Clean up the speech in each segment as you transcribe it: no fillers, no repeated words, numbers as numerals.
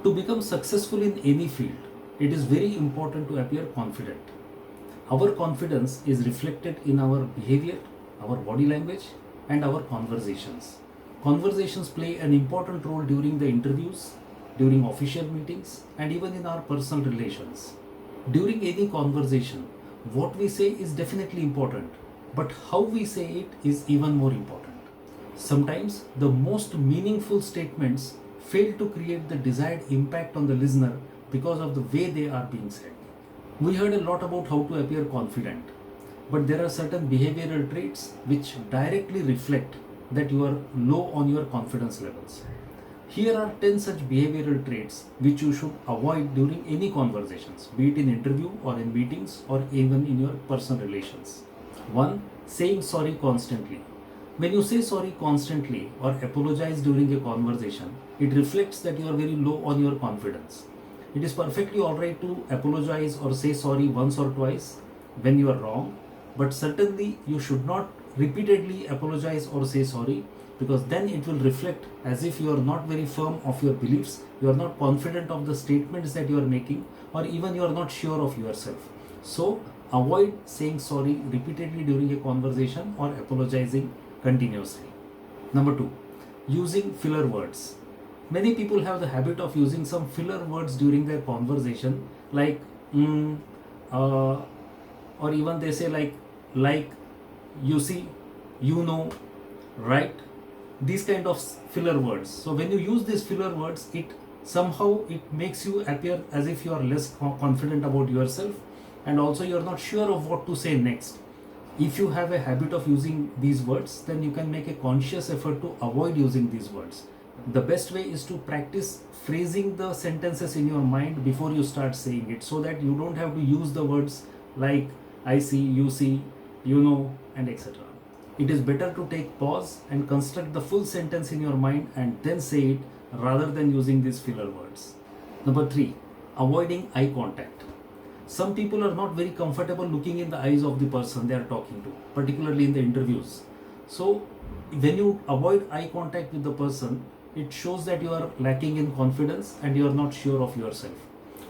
To become successful in any field, it is very important to appear confident. Our confidence is reflected in our behavior, our body language, and our conversations. Conversations play an important role during the interviews, during official meetings, and even in our personal relations. During any conversation, what we say is definitely important, but how we say it is even more important. Sometimes the most meaningful statements fail to create the desired impact on the listener because of the way they are being said. We heard a lot about how to appear confident, but there are certain behavioral traits which directly reflect that you are low on your confidence levels. Here are 10 such behavioral traits which you should avoid during any conversations, be it in interview or in meetings or even in your personal relations. 1. Saying sorry constantly. When you say sorry constantly or apologize during a conversation, it reflects that you are very low on your confidence. It is perfectly alright to apologize or say sorry once or twice when you are wrong, but certainly you should not repeatedly apologize or say sorry, because then it will reflect as if you are not very firm of your beliefs, you are not confident of the statements that you are making, or even you are not sure of yourself. So avoid saying sorry repeatedly during a conversation or apologizing continuously. Number 2, using filler words. Many people have the habit of using some filler words during their conversation, like or even they say like, you see, you know, right? These kind of filler words. So when you use these filler words, it makes you appear as if you are less confident about yourself, and also you are not sure of what to say next. If you have a habit of using these words, then you can make a conscious effort to avoid using these words. The best way is to practice phrasing the sentences in your mind before you start saying it, so that you don't have to use the words like I see, you know, and etc. It is better to take pause and construct the full sentence in your mind and then say it, rather than using these filler words. Number 3, avoiding eye contact. Some people are not very comfortable looking in the eyes of the person they are talking to, particularly in the interviews. So when you avoid eye contact with the person, it shows that you are lacking in confidence and you are not sure of yourself.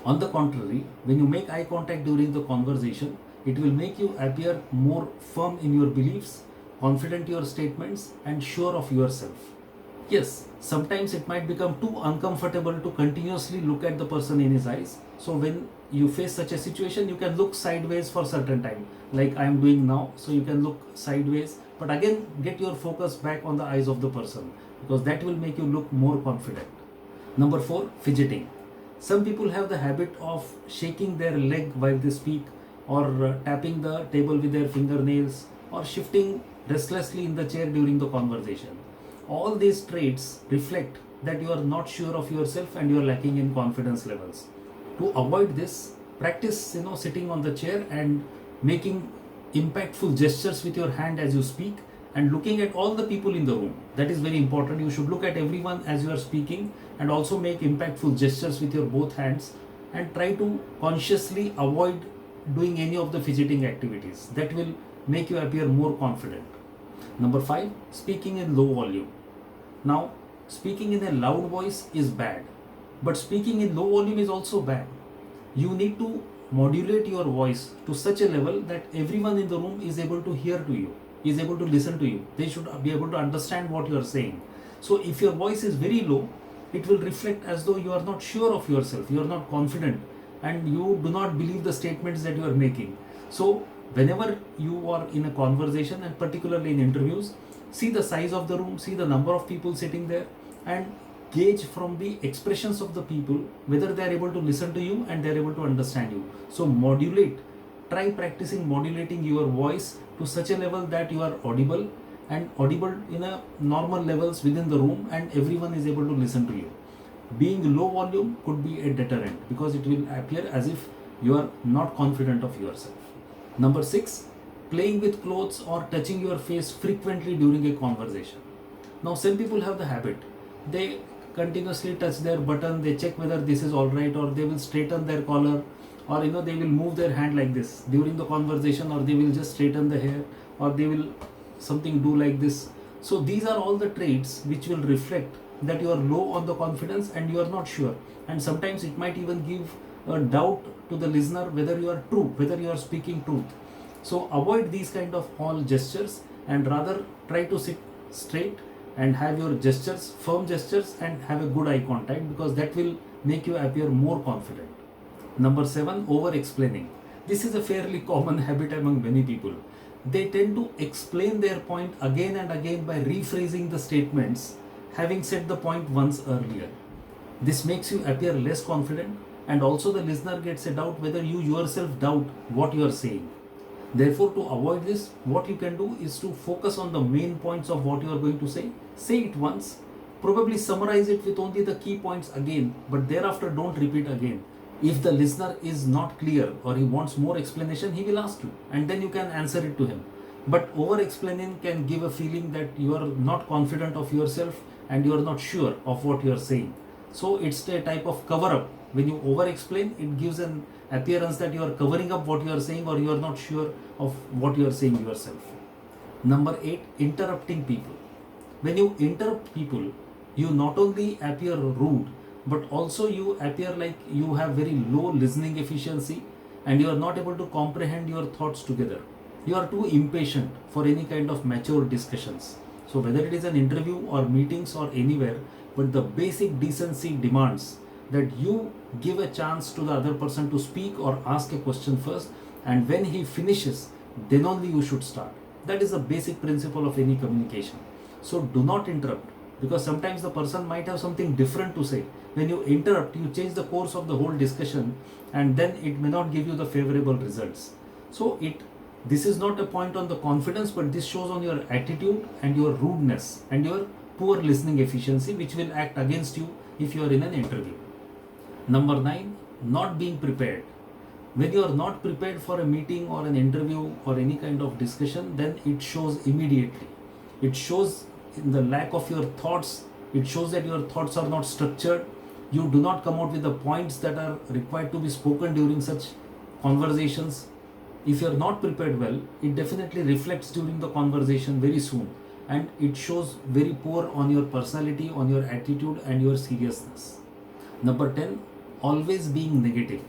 On the contrary, when you make eye contact during the conversation, it will make you appear more firm in your beliefs, confident in your statements, and sure of yourself. Yes, sometimes it might become too uncomfortable to continuously look at the person in his eyes. So when you face such a situation, you can look sideways for certain time, like I am doing now. So you can look sideways, but again get your focus back on the eyes of the person, because that will make you look more confident. Number 4, fidgeting. Some people have the habit of shaking their leg while they speak, or tapping the table with their fingernails, or shifting restlessly in the chair during the conversation. All these traits reflect that you are not sure of yourself and you are lacking in confidence levels. To avoid this, practice sitting on the chair and making impactful gestures with your hand as you speak, and looking at all the people in the room. That is very important. You should look at everyone as you are speaking, and also make impactful gestures with your both hands, and try to consciously avoid doing any of the fidgeting activities. That will make you appear more confident. Number 5, speaking in low volume. Now, speaking in a loud voice is bad, but speaking in low volume is also bad. You need to modulate your voice to such a level that everyone in the room is able to hear to you, is able to listen to you. They should be able to understand what you are saying. So if your voice is very low, it will reflect as though you are not sure of yourself, you are not confident, and you do not believe the statements that you are making. So whenever you are in a conversation, and particularly in interviews, see the size of the room, see the number of people sitting there, and gauge from the expressions of the people whether they are able to listen to you and they are able to understand you. So try practicing modulating your voice to such a level that you are audible, and audible in a normal levels within the room, and everyone is able to listen to you. Being low volume could be a deterrent, because it will appear as if you are not confident of yourself. Number 6, playing with clothes or touching your face frequently during a conversation. Now some people have the habit, they continuously touch their button, they check whether this is alright, or they will straighten their collar, or they will move their hand like this during the conversation, or they will just straighten the hair, or they will something do like this. So these are all the traits which will reflect that you are low on the confidence and you are not sure, and sometimes it might even give a doubt to the listener whether you are true, whether you are speaking truth. So avoid these kind of all gestures and rather try to sit straight and have your gestures firm gestures and have a good eye contact, because that will make you appear more confident. Number 7, over explaining. This is a fairly common habit among many people. They tend to explain their point again and again by rephrasing the statements, having said the point once earlier. This makes you appear less confident, and also the listener gets a doubt whether you yourself doubt what you are saying. Therefore, to avoid this, what you can do is to focus on the main points of what you are going to say it once, probably summarize it with only the key points again, but thereafter don't repeat again. If the listener is not clear or he wants more explanation, he will ask you and then you can answer it to him. But over explaining can give a feeling that you are not confident of yourself and you are not sure of what you are saying. So it's a type of cover up. When you over explain, it gives an appearance that you are covering up what you are saying or you are not sure of what you are saying yourself. Number 8, interrupting people. When you interrupt people, you not only appear rude, but also you appear like you have very low listening efficiency and you are not able to comprehend your thoughts together. You are too impatient for any kind of mature discussions. So whether it is an interview or meetings or anywhere, but the basic decency demands that you give a chance to the other person to speak or ask a question first, and when he finishes, then only you should start. That is the basic principle of any communication. So do not interrupt, because sometimes the person might have something different to say. When you interrupt, you change the course of the whole discussion and then it may not give you the favorable results. So this is not a point on the confidence, but this shows on your attitude and your rudeness and your poor listening efficiency, which will act against you if you are in an interview. Number 9, not being prepared. When you are not prepared for a meeting or an interview or any kind of discussion, then it shows immediately. It shows in the lack of your thoughts. It shows that your thoughts are not structured. You do not come out with the points that are required to be spoken during such conversations. If you are not prepared well, it definitely reflects during the conversation very soon, and it shows very poor on your personality, on your attitude and your seriousness. Number 10, always being negative.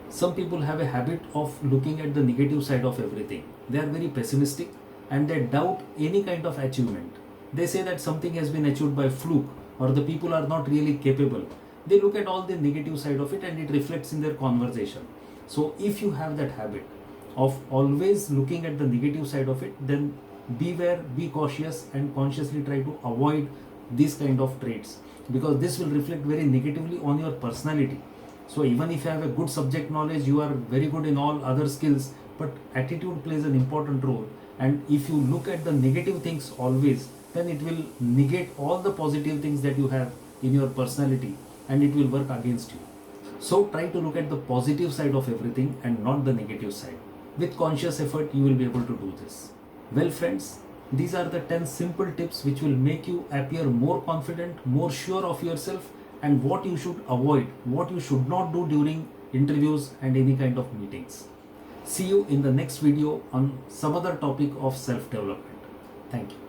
Some people have a habit of looking at the negative side of everything. They are very pessimistic and they doubt any kind of achievement. They say that something has been achieved by fluke or the people are not really capable. They look at all the negative side of it and it reflects in their conversation. So if you have that habit of always looking at the negative side of it, then beware, be cautious and consciously try to avoid these kind of traits, because this will reflect very negatively on your personality. So even if you have a good subject knowledge, you are very good in all other skills, but attitude plays an important role. And if you look at the negative things always, then it will negate all the positive things that you have in your personality and it will work against you. So try to look at the positive side of everything and not the negative side. With conscious effort, you will be able to do this. Well friends, these are the 10 simple tips which will make you appear more confident, more sure of yourself, and what you should avoid, what you should not do during interviews and any kind of meetings. See you in the next video on some other topic of self-development. Thank you.